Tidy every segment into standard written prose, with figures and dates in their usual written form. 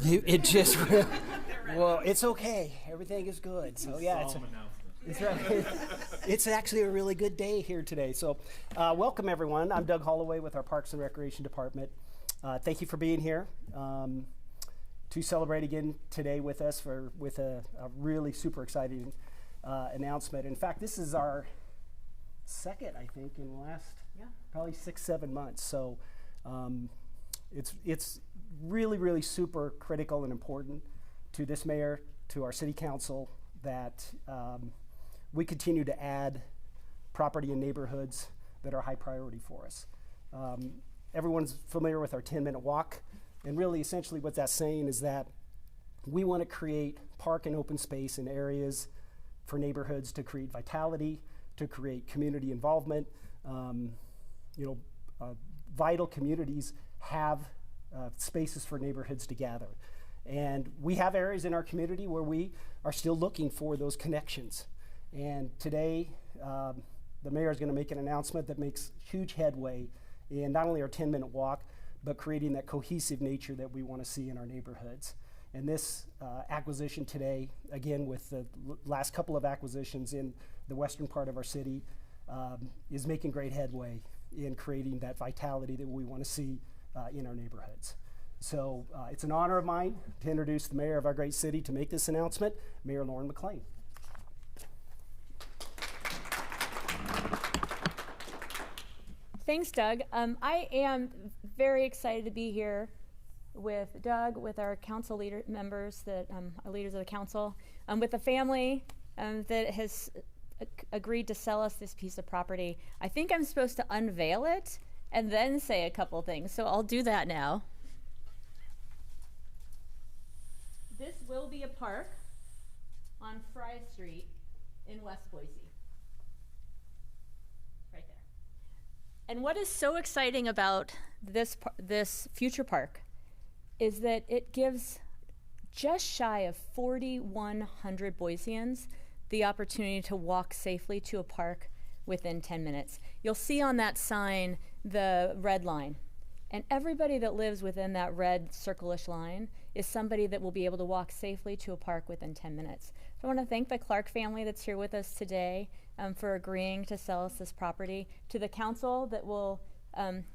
It just, well, it's okay. Everything is good. So yeah, it's right. It's actually a really good day here today. So welcome everyone. I'm Doug Holloway with our Parks and Recreation Department. Thank you for being here to celebrate again today with us with a really super exciting announcement. In fact, this is our second, I think, in the last probably 6-7 months. So it's really super critical and important to this mayor, to our city council, that we continue to add property in neighborhoods that are high priority for us. Everyone's familiar with our 10-minute walk, and really essentially what that's saying is that we want to create park and open space in areas for neighborhoods to create vitality, to create community involvement. Vital communities have spaces for neighborhoods to gather. And we have areas in our community where we are still looking for those connections. And today, the mayor is going to make an announcement that makes huge headway in not only our 10-minute walk, but creating that cohesive nature that we want to see in our neighborhoods. And this acquisition today, again, with the last couple of acquisitions in the western part of our city, is making great headway in creating that vitality that we want to see in our neighborhoods. So it's an honor of mine to introduce the mayor of our great city to make this announcement, Mayor Lauren McLean. Thanks, Doug. I am very excited to be here with Doug, with our council members that are leaders of the council, with the family that has agreed to sell us this piece of property. I think I'm supposed to unveil it and then say a couple things, so I'll do that now. This will be a park on Fry Street in West Boise. Right there. And what is so exciting about this future park is that it gives just shy of 4,100 Boiseans the opportunity to walk safely to a park within 10 minutes. You'll see on that sign the red line. And everybody that lives within that red circle-ish line is somebody that will be able to walk safely to a park within 10 minutes. So I want to thank the Clark family that's here with us today for agreeing to sell us this property, to the council that will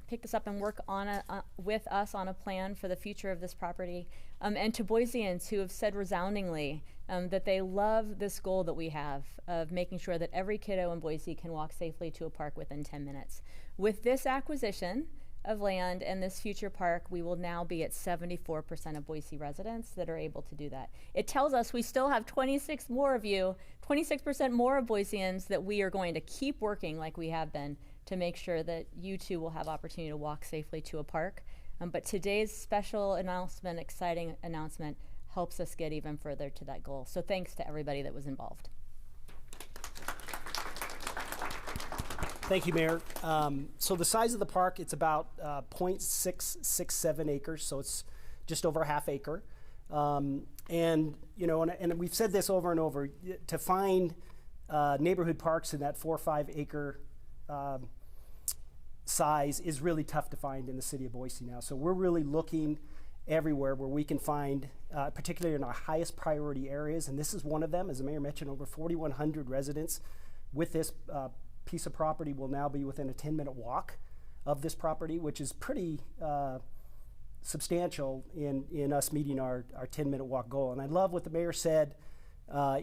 pick this up and work on with us on a plan for the future of this property, and to Boiseans who have said resoundingly that they love this goal that we have of making sure that every kiddo in Boise can walk safely to a park within 10 minutes. With this acquisition of land and this future park, we will now be at 74% of Boise residents that are able to do that. It tells us we still have 26% more of Boiseans that we are going to keep working like we have been to make sure that you too will have opportunity to walk safely to a park. But today's special announcement, exciting announcement, helps us get even further to that goal. So thanks to everybody that was involved. Thank you, Mayor. So the size of the park, it's about 0.667 acres, so it's just over a half acre. And we've said this over and over, to find neighborhood parks in that 4 or 5 acre size is really tough to find in the city of Boise now. So we're really looking everywhere where we can find, particularly in our highest priority areas, and this is one of them. As the mayor mentioned, over 4,100 residents with this piece of property will now be within a 10-minute walk of this property, which is pretty substantial in us meeting our 10-minute walk goal. And I love what the mayor said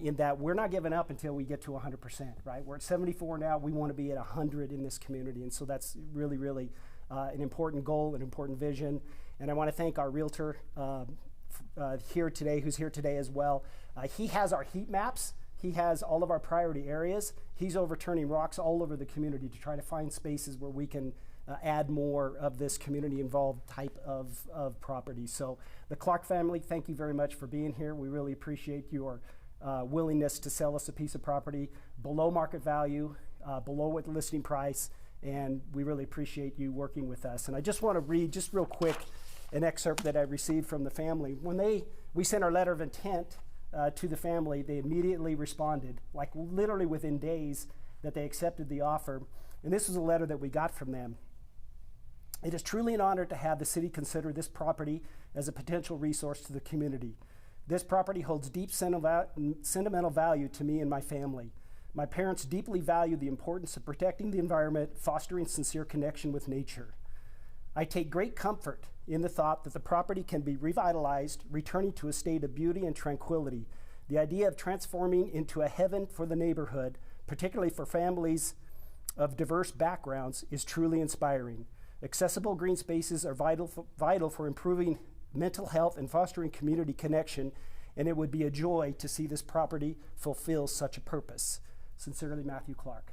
in that we're not giving up until we get to 100%, right? We're at 74 now. We want to be at 100 in this community. And so that's really an important goal, an important vision. And I want to thank our realtor here today, who's here today as well. He has our heat maps. He has all of our priority areas. He's overturning rocks all over the community to try to find spaces where we can add more of this community-involved type of property. So the Clark family, thank you very much for being here. We really appreciate your willingness to sell us a piece of property below market value, below what the listing price, and we really appreciate you working with us. And I just want to read, just real quick, an excerpt that I received from the family. When we sent our letter of intent to the family, they immediately responded, like literally within days that they accepted the offer. And this was a letter that we got from them. It is truly an honor to have the city consider this property as a potential resource to the community. This property holds deep sentimental value to me and my family. My parents deeply value the importance of protecting the environment, fostering sincere connection with nature. I take great comfort in the thought that the property can be revitalized, returning to a state of beauty and tranquility. The idea of transforming into a heaven for the neighborhood, particularly for families of diverse backgrounds, is truly inspiring. Accessible green spaces are vital for improving mental health and fostering community connection, and it would be a joy to see this property fulfill such a purpose. Sincerely, Matthew Clark.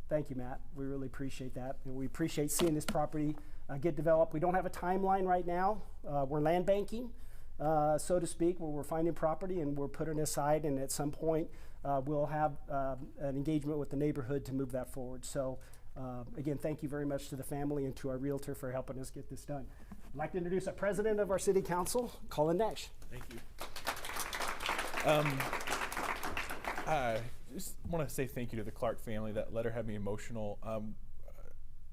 Thank you, Matt. We really appreciate that, and we appreciate seeing this property get developed. We don't have a timeline right now. We're land banking, so to speak, where we're finding property and we're putting it aside, and at some point we'll have an engagement with the neighborhood to move that forward. So again, thank you very much to the family and to our realtor for helping us get this done. I'd like to introduce our president of our city council, Colin Nash. Thank you. I just want to say thank you to the Clark family. That letter had me emotional.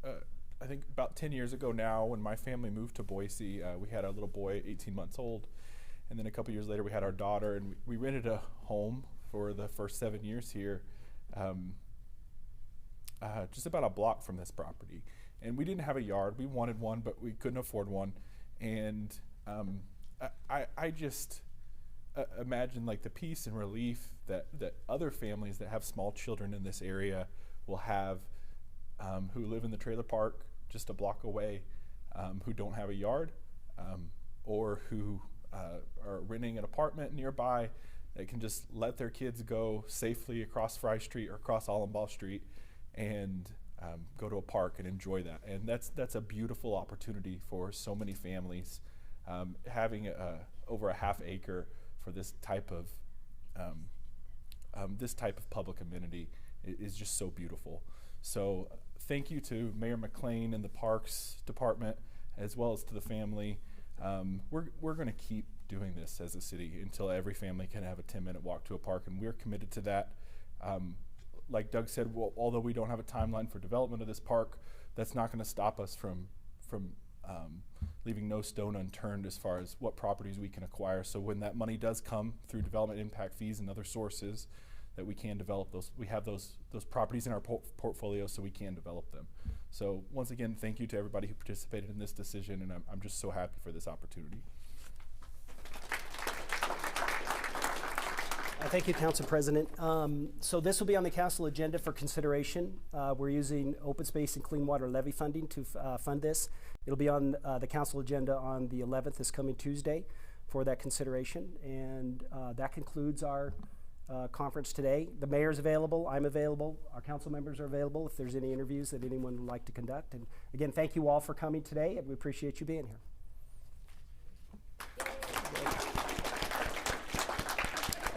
I think about 10 years ago now, when my family moved to Boise, we had a little boy, 18 months old, and then a couple years later we had our daughter, and we rented a home for the first 7 years here, just about a block from this property. And we didn't have a yard. We wanted one, but we couldn't afford one. And I just imagine like the peace and relief that other families that have small children in this area will have, who live in the trailer park just a block away, who don't have a yard, or who are renting an apartment nearby. They can just let their kids go safely across Fry Street or across Alumbaugh Street and go to a park and enjoy that. And that's a beautiful opportunity for so many families. Having over a half acre for this type of public amenity is just so beautiful. So thank you to Mayor McLean and the Parks Department, as well as to the family. We're going to keep doing this as a city until every family can have a 10-minute walk to a park, and we're committed to that. Like Doug said, although we don't have a timeline for development of this park, that's not going to stop us from leaving no stone unturned as far as what properties we can acquire. So when that money does come through development impact fees and other sources, that we can develop those. We have those properties in our portfolio, so we can develop them. So once again, thank you to everybody who participated in this decision, and I'm just so happy for this opportunity. Thank you, Council President. So this will be on the council agenda for consideration. We're using open space and clean water levy funding to fund this. It'll be on the council agenda on the 11th, this coming Tuesday, for that consideration. And that concludes our conference today. The mayor's available, I'm available, our council members are available if there's any interviews that anyone would like to conduct. And again, thank you all for coming today, and we appreciate you being here.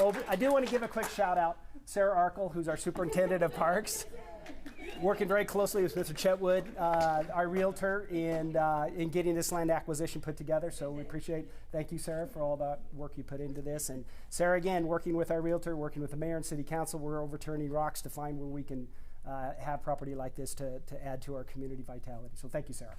Oh, I do want to give a quick shout out. Sarah Arkle, who's our superintendent of parks, working very closely with Mr. Chetwood, our realtor, in getting this land acquisition put together. So we appreciate, thank you, Sarah, for all the work you put into this. And Sarah, again, working with our realtor, working with the mayor and city council, we're overturning rocks to find where we can have property like this to add to our community vitality. So thank you, Sarah.